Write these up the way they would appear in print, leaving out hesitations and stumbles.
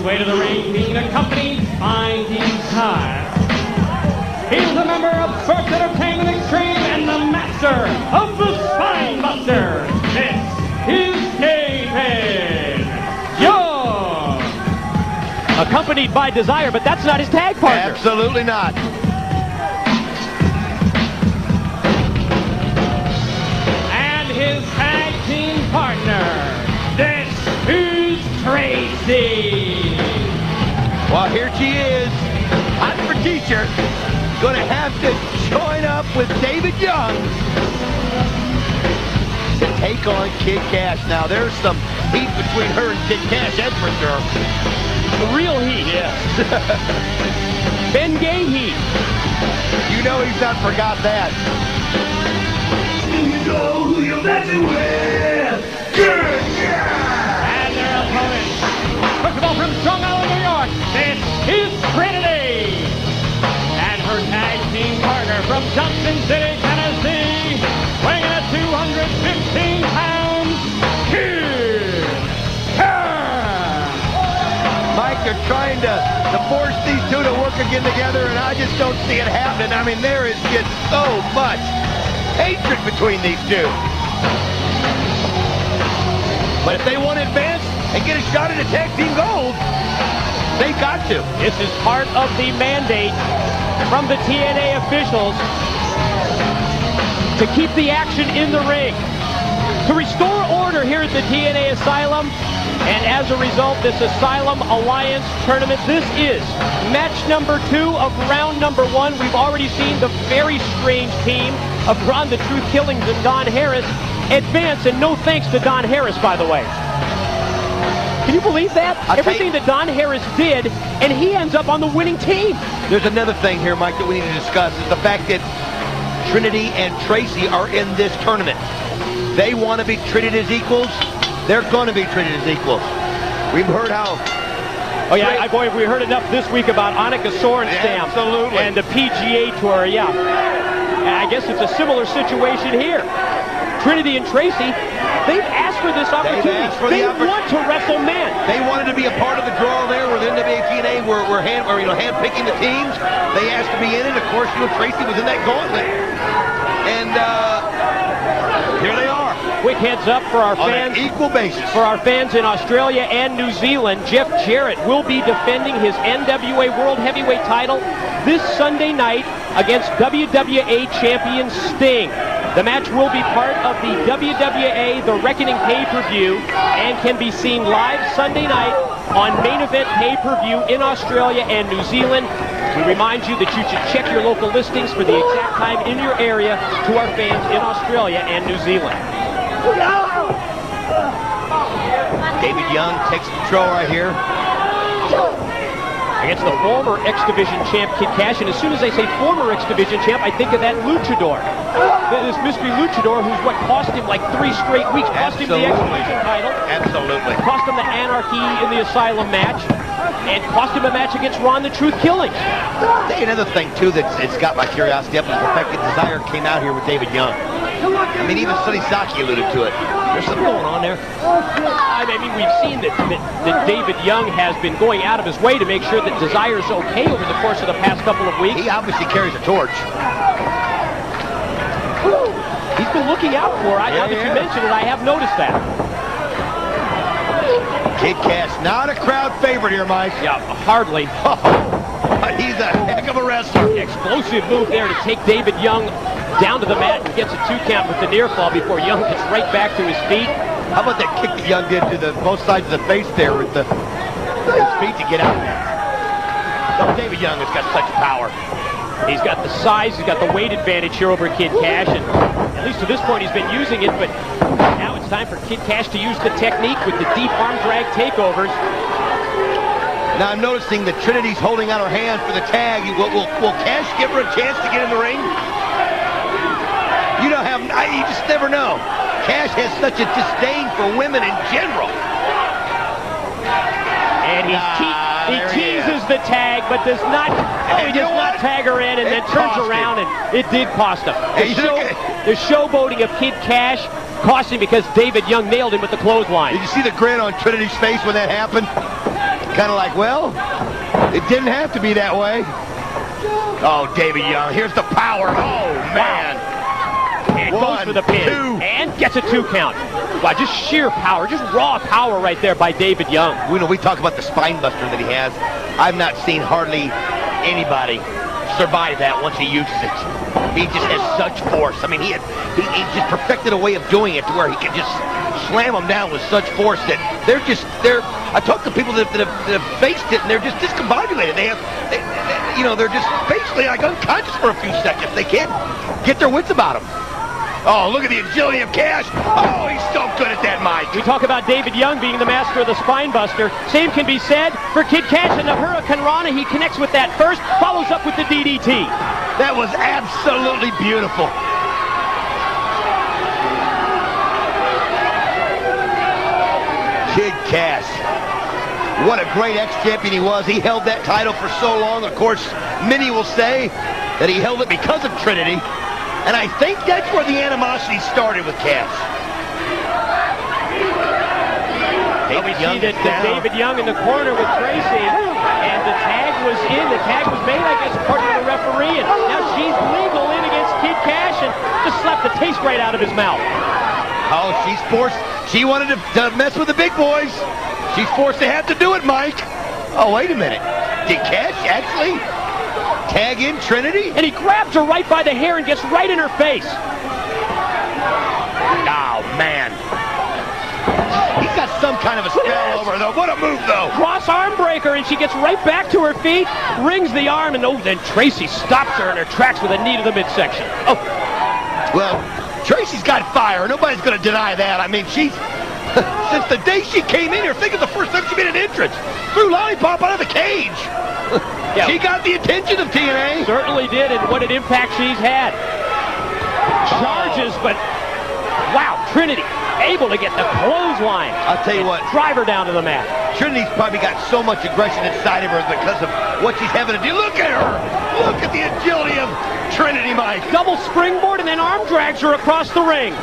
way to the ring, being accompanied by Kash. He's a member of Sports Entertainment Extreme and the master of the Spine Buster. This is David Young. Accompanied by Desire, but that's not his tag partner. Absolutely not. And his tag team partner, this is Traci. Well, here she is, hot for teacher. Gonna have to join up with David Young to take on Kid Kash. Now, there's some heat between her and Kid Kash, that's for sure. The real heat. Yes. Ben Gay heat. You know he's not forgot that. You know who you're messing with. And their opponent, first of all from Strong Island, New York, this is Trinity. And her tag team partner from Johnson City, Tennessee, weighing in at 215 pounds, Kid Kash. Mike, they're trying to force these two to work again together, and I just don't see it happening. I mean, there is just so much hatred between these two. But if they want to advance and get a shot at the tag team gold, they got to. This is part of the mandate from the TNA officials to keep the action in the ring, to restore order here at the TNA Asylum. And as a result, this Asylum Alliance tournament, this is match number 2 of round number 1. We've already seen the very strange team of Ron the Truth Killings and Don Harris advance, and no thanks to Don Harris, by the way. Can you believe that? Everything that Don Harris did, and he ends up on the winning team. There's another thing here, Mike, that we need to discuss, is the fact that Trinity and Traci are in this tournament. They want to be treated as equals. They're going to be treated as equals. We've heard how... Oh, yeah, boy, we heard enough this week about Annika Sorenstam. Absolutely. And the PGA Tour, yeah. And I guess it's a similar situation here. Trinity and Traci, they've asked for this opportunity. They want to wrestle men. They wanted to be a part of the draw there where the NWA TNA were hand-picking the teams. They asked to be in it. Of course, Traci was in that gauntlet. And here they are. Quick heads up for our fans. On an equal basis. For our fans in Australia and New Zealand, Jeff Jarrett will be defending his NWA World Heavyweight title this Sunday night against WWA champion Sting. The match will be part of the WWA The Reckoning pay-per-view and can be seen live Sunday night on Main Event pay-per-view in Australia and New Zealand. We remind you that you should check your local listings for the exact time in your area to our fans in Australia and New Zealand. David Young takes control right here. Against the former X-Division champ, Kid Kash. And as soon as I say former X-Division champ, I think of that luchador. This mystery luchador who's what cost him like 3 straight weeks. Cost him the X-Division title. Absolutely. Cost him the Anarchy in the Asylum match. And cost him a match against Ron the Truth Killings. Another thing, too, it's got my curiosity up is the fact that Desire came out here with David Young. I mean, even Sonny Saki alluded to it. There's something going on there. I mean, we've seen that David Young has been going out of his way to make sure that Desire's okay over the course of the past couple of weeks. He obviously carries a torch. He's been looking out for her. Now that you mention it, I have noticed that. Kid Kash, not a crowd favorite here, Mike. Yeah, hardly. He's a heck of a wrestler. Explosive move there to take David Young down to the mat and gets a 2 count with the near fall before Young gets right back to his feet. How about that kick that Young did to both sides of the face there with his feet to get out? David Young has got such power. He's got the size, he's got the weight advantage here over Kid Kash, and at least to this point he's been using it, but now it's time for Kid Kash to use the technique with the deep arm drag takeovers. Now I'm noticing that Trinity's holding out her hand for the tag. Will Kash give her a chance to get in the ring? You just never know. Kash has such a disdain for women in general. And he teases the tag, but does not tag her in, and then turns around, and it did cost him. The showboating of Kid Kash cost him because David Young nailed him with the clothesline. Did you see the grin on Trinity's face when that happened? kind of like, well, it didn't have to be that way. Oh, David Young, here's the power. Oh, man. And goes for the pin. And gets a 2 count. Wow, just sheer power, just raw power right there by David Young. We talk about the spine buster that he has. I've not seen hardly anybody survive that once he uses it. He just has such force. I mean, he just perfected a way of doing it to where he can just slam them down with such force that they're I talked to people that have faced it, and they're just discombobulated. They're just basically like unconscious for a few seconds. They can't get their wits about them. Oh, look at the agility of Kash. Oh, he's so good at that, Mike. We talk about David Young being the master of the spine buster. Same can be said for Kid Kash and the Hurricane Rana. He connects with that first, follows up with the DDT. That was absolutely beautiful. Kid Kash. What a great ex-champion he was. He held that title for so long. Of course, many will say that he held it because of Trinity. And I think that's where the animosity started with Kash. We see that David Young in the corner with Traci, and the tag was in. The tag was made, I guess, according to the referee. And now she's legal in against Kid Kash and just slapped the taste right out of his mouth. Oh, she's forced. She wanted to mess with the big boys. She's forced to have to do it, Mike. Oh, wait a minute. Did Kash actually tag in Trinity? And he grabs her right by the hair and gets right in her face. Oh, man. He's got some kind of a spell over her, though. What a move, though. Cross arm breaker, and she gets right back to her feet, rings the arm, and then Traci stops her in her tracks with a knee to the midsection. Oh. Well, Traci's got fire. Nobody's going to deny that. I mean, she's... Since the day she came in here, think of the first time she made an entrance. Threw Lollipop out of the cage. Yeah. She got the attention of TNA. Certainly did, and what an impact she's had. Charges, but wow, Trinity able to get the clothesline. I'll tell you what. Drive her down to the mat. Trinity's probably got so much aggression inside of her because of what she's having to do. Look at her. Look at the agility of Trinity, Mike. Double springboard and then arm drags her across the ring.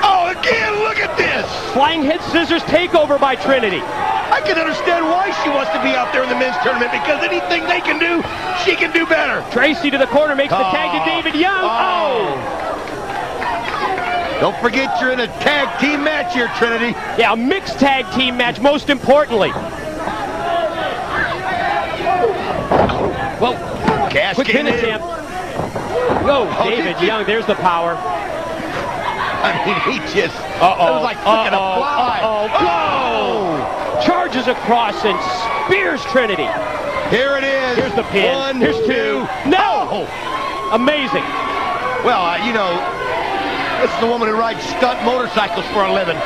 Oh, again, look at this. Flying head scissors takeover by Trinity. I can understand why she wants to be out there in the men's tournament, because anything they can do, she can do better. Traci to the corner, makes the tag to David Young. Oh! Don't forget you're in a tag team match here, Trinity. Yeah, a mixed tag team match, most importantly. Well, Kash quick pin attempt. Whoa, David Young, there's the power. I mean, he just... It was like flicking a fly. Oh! Charges across and spears Trinity. Here it is. Here's the pin. One, here's two. No! Amazing. Well, this is the woman who rides stunt motorcycles for a living.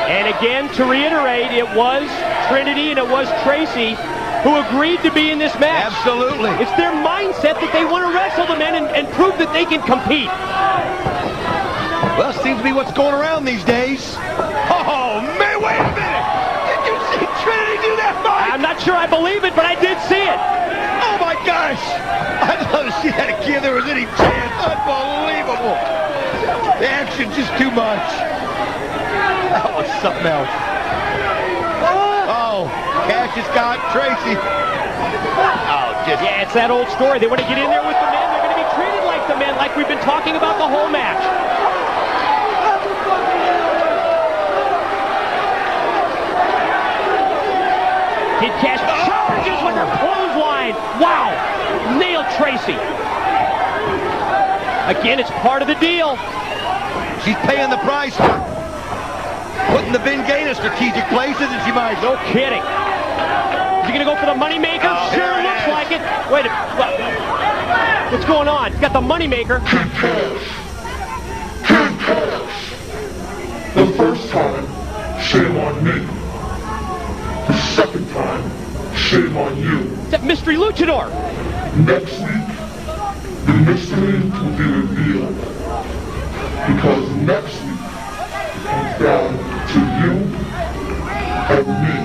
And again, to reiterate, it was Trinity and it was Traci who agreed to be in this match. Absolutely. It's their mindset that they want to wrestle the men and prove that they can compete. Well, seems to be what's going around these days. Oh, man, wait a minute. Did you see Trinity do that, Mike? I'm not sure I believe it, but I did see it. Oh, my gosh. I'd love to see that again. There was any chance. Unbelievable. The action just too much. That was something else. Oh, Kash has got Traci. Yeah, it's that old story. They want to get in there with the men. They're going to be treated like the men, like we've been talking about the whole match. Kid Kash charges with her clothesline. Wow, nailed Traci. Again, it's part of the deal. She's paying the price for putting the Bengay in a strategic place, isn't she, Mike? No kidding. Is he going to go for the moneymaker? Sure looks like it. Wait a minute. What's going on? He's got the moneymaker. The first time, shame on me. The second time, shame on you. It's that mystery luchador. Next week, the mystery will be revealed. Because next week comes down to you and me.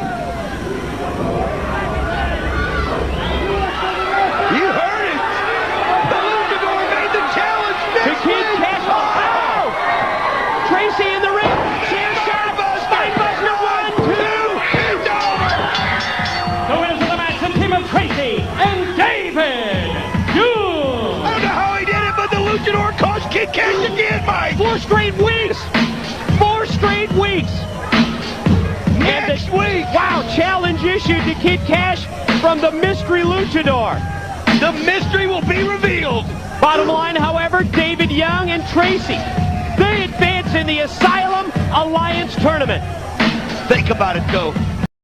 You heard it! The luchador made the challenge next week! Kash. Oh! Traci in the ring. Chair shot. Spinebuster. 1, 2. It's over! Cash again, Mike. 4 straight weeks. 4 straight weeks. Next week. Wow, challenge issued to Kid Kash from the mystery luchador. The mystery will be revealed. Bottom line, however, David Young and Traci, they advance in the Asylum Alliance Tournament. Think about it, though.